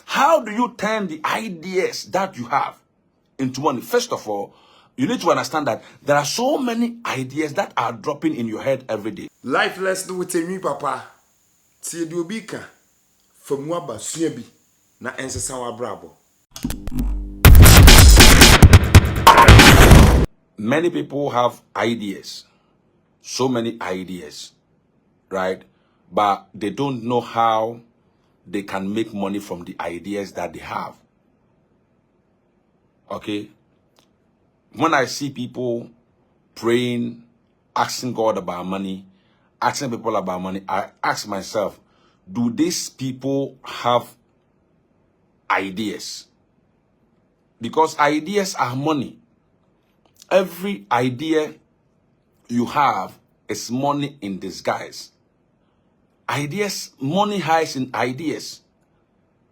How do you turn the ideas that you have into money? First of all, you need to understand that there are so many ideas that are dropping in your head every day. Life lesson with ENWII papa. Tie do bi ka famu aba sua bi na ensesa wa brabo. Many people have ideas, so many ideas, right? But they don't know how they can make money from the ideas that they have. Okay? When I see people praying, asking God about money, asking people about money, I ask myself, do these people have ideas? Because ideas are money. Every idea you have is money in disguise. Ideas, money hides in ideas,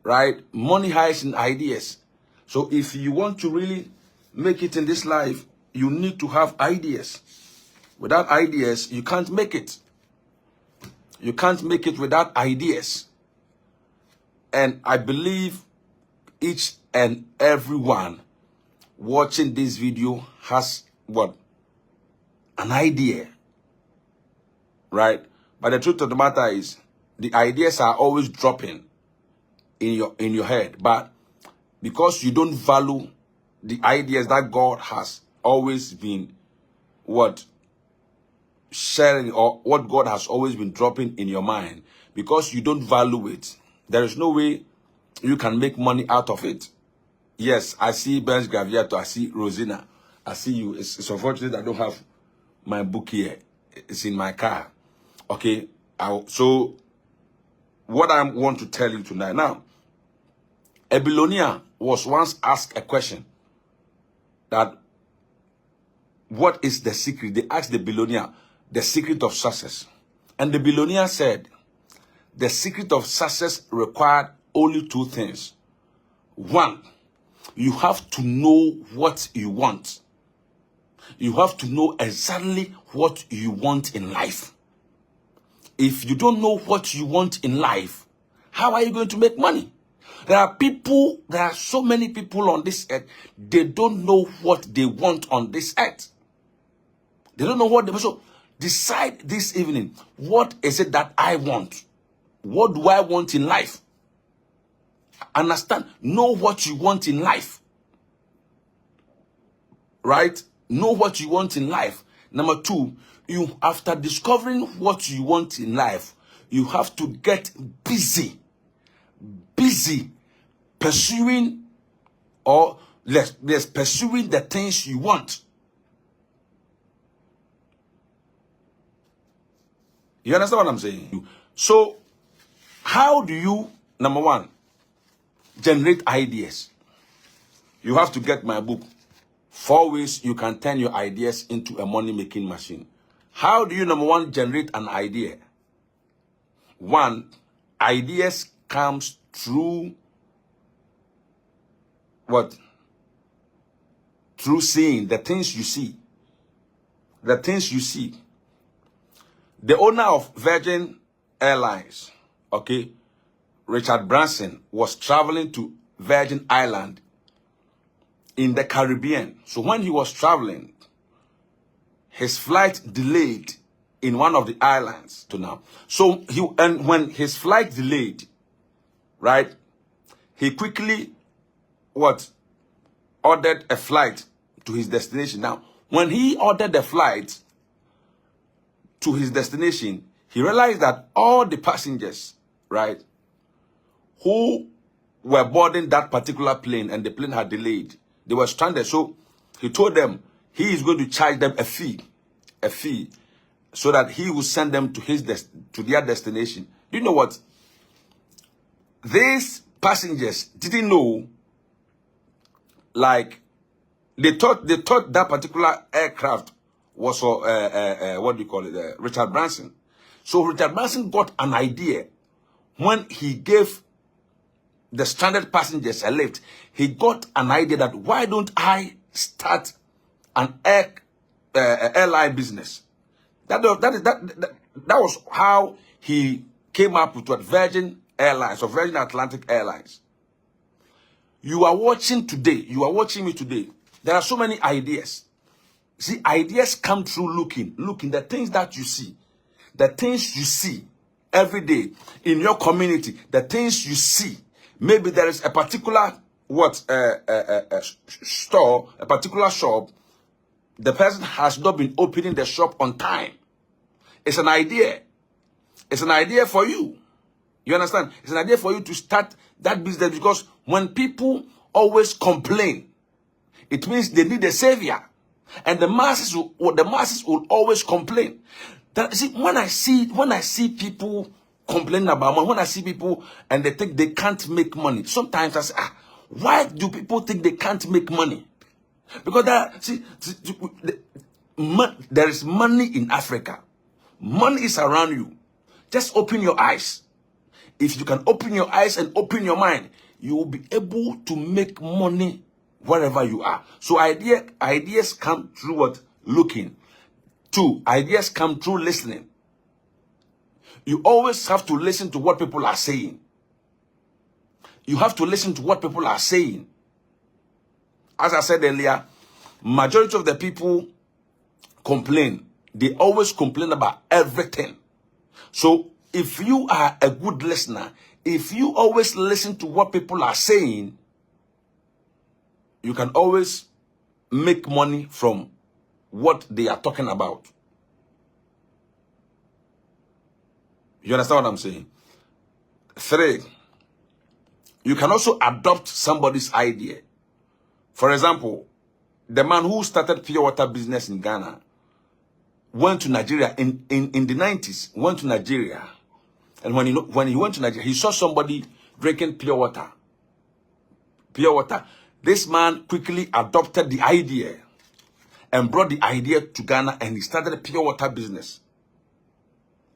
right? Money hides in ideas. So if you want to really make it in this life, you need to have ideas. Without ideas, you can't make it. You can't make it without ideas. And I believe each and everyone watching this video has what? An idea, right? But the truth of the matter is, the ideas are always dropping in your head. But because you don't value the ideas that God has always been sharing, or what God has always been dropping in your mind, because you don't value it, there is no way you can make money out of it. Yes, I see Ben's Graviato, I see Rosina, I see you. It's unfortunate I don't have my book here. It's in my car. Okay, so what I want to tell you tonight. Now, a billionaire was once asked a question that, what is the secret? They asked the billionaire the secret of success. And the billionaire said, the secret of success required only two things. One, you have to know what you want. You have to know exactly what you want in life. If you don't know what you want in life, how are you going to make money? There are so many people on this earth, they don't know what they want on this earth. They don't know what they want. So decide this evening, what is it that I want? What do I want in life? Understand, know what you want in life. Right? Know what you want in life. Number two, you, after discovering what you want in life, you have to get busy pursuing, or let's pursuing the things you want. You understand what I'm saying? So, how do you, number one, generate ideas? You have to get my book, 4 ways you can turn your ideas into a money-making machine. How do you, number one, generate an idea? One, ideas comes through what? Through seeing the things you see. The things you see. The owner of Virgin Airlines, okay, Richard Branson, was traveling to Virgin Island in the Caribbean. So when he was traveling, his flight delayed in one of the islands to now. So when his flight delayed, right, he quickly ordered a flight to his destination. Now, when he ordered the flight to his destination, he realized that all the passengers, right, who were boarding that particular plane, and the plane had delayed, they were stranded. So he told them he is going to charge them a fee, so that he will send them to their destination. You know what? These passengers didn't know, like, they thought that particular aircraft was for what do you call it? Richard Branson. So Richard Branson got an idea when he gave the stranded passengers a lift. He got an idea that, why don't I start an airline business? That was how he came up with what Virgin Airlines, or Virgin Atlantic Airlines. You are watching today. You are watching me today. There are so many ideas. See, ideas come through looking. Looking, the things that you see. The things you see every day in your community. The things you see. Maybe there is a particular store, a particular shop. The person has not been opening the shop on time. It's an idea. It's an idea for you. You understand? It's an idea for you to start that business, because when people always complain, it means they need a savior. And the masses will always complain. That, see, when I see people complaining about money, when I see people and they think they can't make money, sometimes I say, why do people think they can't make money? Because there is money in Africa. Money is around you. Just open your eyes. If you can open your eyes and open your mind, you will be able to make money wherever you are. So ideas come through what? Looking. 2, ideas come through listening. You always have to listen to what people are saying. You have to listen to what people are saying. As I said earlier, majority of the people complain. They always complain about everything. So if you are a good listener, if you always listen to what people are saying, you can always make money from what they are talking about. You understand what I'm saying? 3, you can also adopt somebody's idea. For example, the man who started pure water business in Ghana went to Nigeria in the 90s, went to Nigeria. And when he went to Nigeria, he saw somebody drinking pure water. Pure water. This man quickly adopted the idea and brought the idea to Ghana, and he started a pure water business.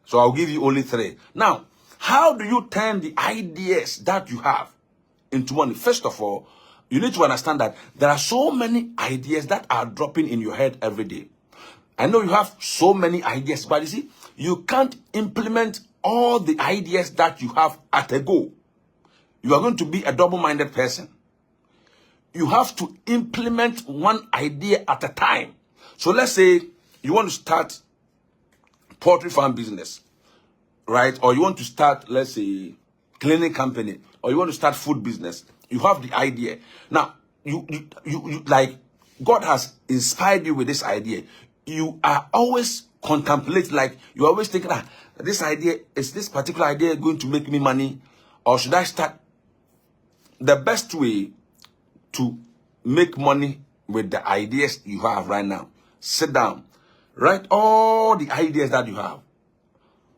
So I'll give you only 3. Now, how do you turn the ideas that you have into money? First of all, you need to understand that there are so many ideas that are dropping in your head every day. I know you have so many ideas, but you see, you can't implement all the ideas that you have at a go. You are going to be a double-minded person. You have to implement one idea at a time. So let's say you want to start poultry farm business, right? Or you want to start, let's say, cleaning company, or you want to start food business. You have the idea. Now, you like, God has inspired you with this idea. You are always contemplating, like, you're always thinking, this idea, is this particular idea going to make me money? Or should I start? The best way to make money with the ideas you have right now, sit down, write all the ideas that you have.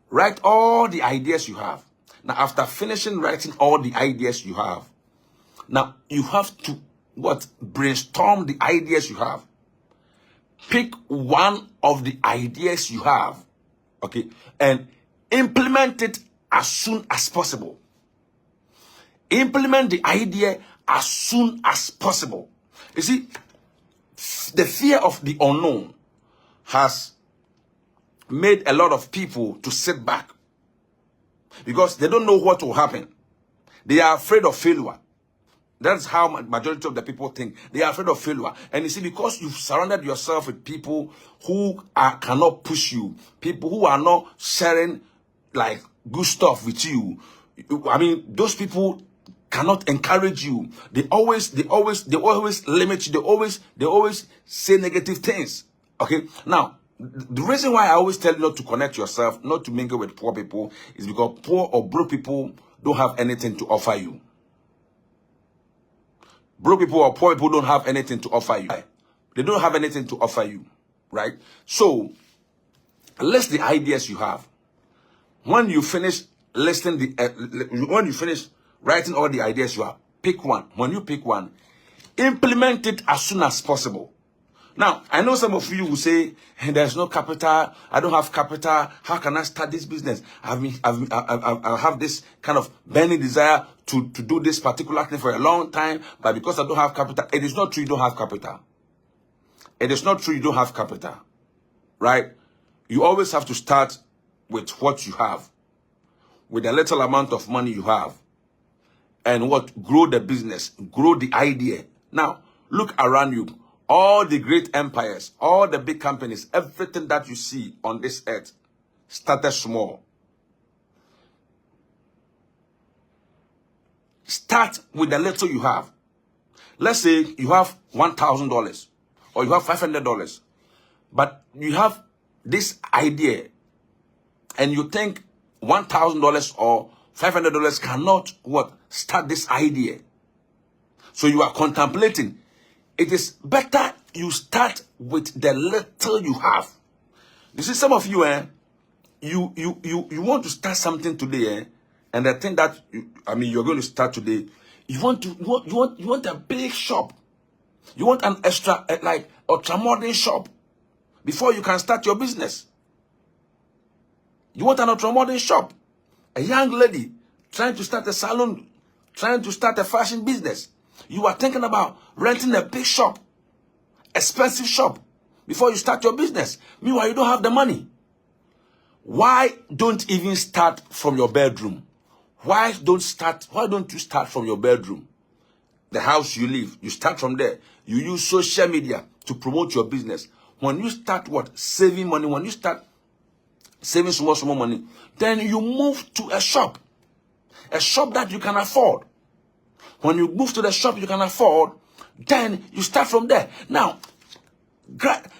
Write all the ideas you have. Now, after finishing writing all the ideas you have, now you have to brainstorm the ideas you have. Pick one of the ideas you have, okay, and implement it as soon as possible. Implement the idea as soon as possible. You see, the fear of the unknown has made a lot of people to sit back because they don't know what will happen. They are afraid of failure. That's how majority of the people think. They are afraid of failure. And you see, because you've surrounded yourself with people who cannot push you, people who are not sharing like good stuff with you, I mean, those people cannot encourage you. They always limit you. They always say negative things. Okay. Now, the reason why I always tell you not to connect yourself, not to mingle with poor people, is because poor or broke people don't have anything to offer you. Broke people or poor people don't have anything to offer you. They don't have anything to offer you, right? So, list the ideas you have. When you finish listing when you finish writing all the ideas you have, pick one. When you pick one, implement it as soon as possible. Now, I know some of you will say, hey, there's no capital. I don't have capital. How can I start this business? I have this kind of burning desire to do this particular thing for a long time, but because I don't have capital, it is not true you don't have capital. It is not true you don't have capital, right? You always have to start with what you have, with a little amount of money you have. and what? Grow the business, grow the idea. Now, look around you. All the great empires, all the big companies, everything that you see on this earth started small. Start with the little you have. Let's say you have $1,000 or you have $500, but you have this idea and you think $1,000 or $500 cannot what? Start this idea. So you are contemplating. It is better you start with the little you have. You see, some of you, you want to start something today, and the thing that you're going to start today, you want a big shop. You want an extra like ultra-modern shop before you can start your business. You want an ultra-modern shop. A young lady trying to start a salon, trying to start a fashion business. You are thinking about renting a big shop, expensive shop, before you start your business. Meanwhile, you don't have the money. Why don't even start from your bedroom? Why don't you start from your bedroom? The house you live, you start from there. You use social media to promote your business. When you start saving money, when you start saving small money, then you move to a shop that you can afford. When you move to the shop you can afford, then you start from there. Now,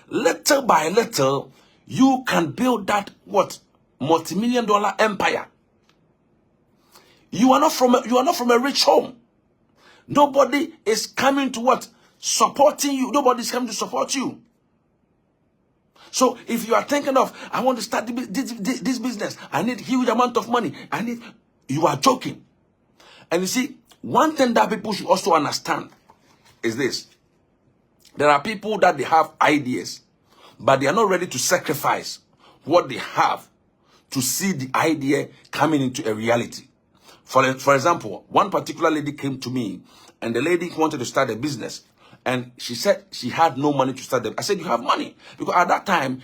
little by little, you can build that multi-million-dollar empire. You are not from a rich home. Nobody is coming to supporting you. Nobody is coming to support you. So if you are thinking of, I want to start this business, I need huge amount of money, you are joking. And you see, one thing that people should also understand is this. There are people that they have ideas, but they are not ready to sacrifice what they have to see the idea coming into a reality. For example, one particular lady came to me, and the lady wanted to start a business. And she said she had no money to start them. I said, you have money. Because at that time,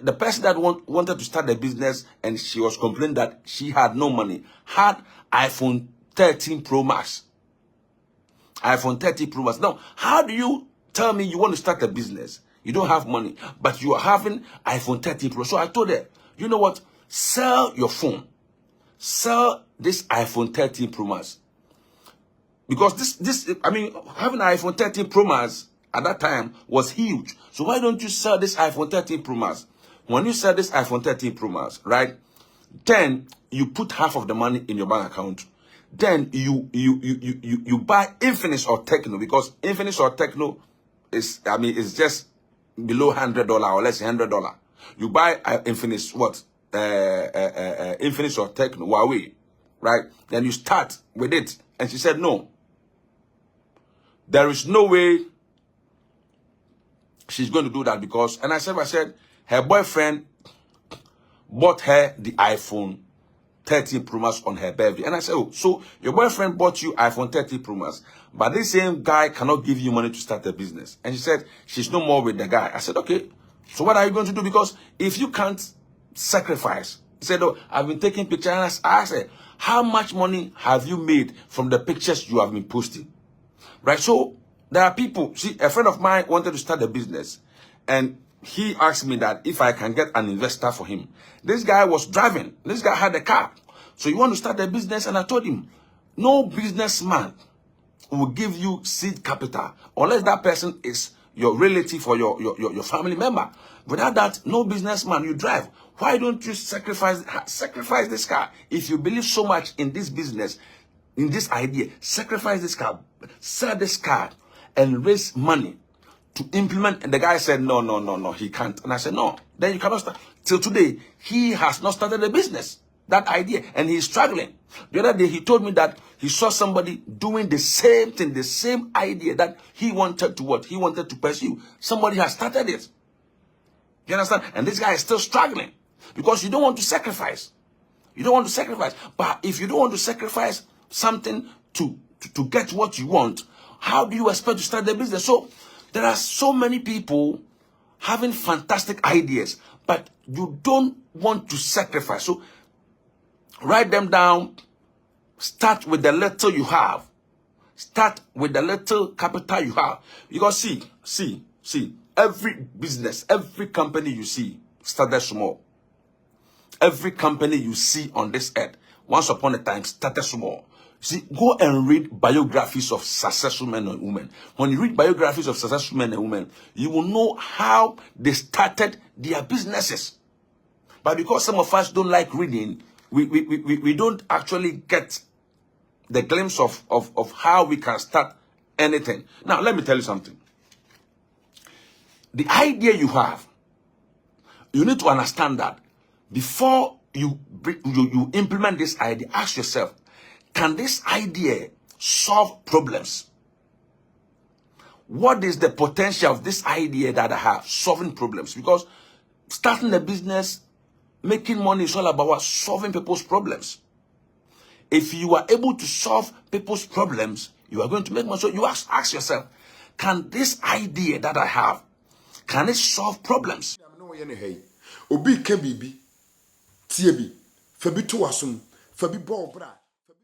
the person that wanted to start the business, and she was complaining that she had no money, had iPhone 13 Pro Max. iPhone 13 Pro Max. Now, how do you tell me you want to start a business? You don't have money, but you are having iPhone 13 Pro. So I told her, you know what? Sell your phone. Sell this iPhone 13 Pro Max. Because having an iPhone 13 Pro Max at that time was huge. So why don't you sell this iPhone 13 Pro Max? When you sell this iPhone 13 Pro Max, right? Then you put half of the money in your bank account. Then you buy Infinix or Techno, because Infinix or Techno is just below $100 or less than $100. You buy Infinix Infinix or Techno, Huawei, right? Then you start with it. And she said no. There is no way she's going to do that, because, and I said, her boyfriend bought her the iPhone 13 Pro Max on her birthday. And I said, oh, so your boyfriend bought you iPhone 13 Pro Max, but this same guy cannot give you money to start a business. And she said, she's no more with the guy. I said, okay, so what are you going to do? Because if you can't sacrifice, he said, oh, I've been taking pictures. And I said, how much money have you made from the pictures you have been posting? Right? So there are people, see, a friend of mine wanted to start a business, and he asked me that if I can get an investor for him. This guy was driving. This guy had a car. So you want to start a business? And I told him, no businessman will give you seed capital unless that person is your relative or your family member. Without that, no businessman. You drive. Why don't you sacrifice this car? If you believe so much in this business, in this idea, sacrifice this car, sell this car, and raise money to implement. And the guy said, no, he can't. And I said, no, then you cannot start. Till today, he has not started a business. That idea, and he's struggling. The other day, he told me that he saw somebody doing the same thing, the same idea that he wanted to pursue. Somebody has started it. You understand? And this guy is still struggling because you don't want to sacrifice. You don't want to sacrifice. But if you don't want to sacrifice something to get what you want, how do you expect to start the business? So there are so many people having fantastic ideas, but you don't want to sacrifice. So write them down Start with the little you have. Start with the little capital you have. Because see, every business, every company you see started small. Every company you see on this earth, once upon a time, started small. See, go and read biographies of successful men and women. When you read biographies of successful men and women, you will know how they started their businesses. But because some of us don't like reading, we don't actually get the glimpse of how we can start anything. Now, let me tell you something. The idea you have, you need to understand that before you implement this idea, ask yourself, can this idea solve problems? What is the potential of this idea that I have solving problems? Because starting a business, making money is all about solving people's problems. If you are able to solve people's problems, you are going to make money. So you ask yourself, can this idea that I have, can it solve problems? Obi ke bibi tie bi fa bi to wasum fa bi bo bra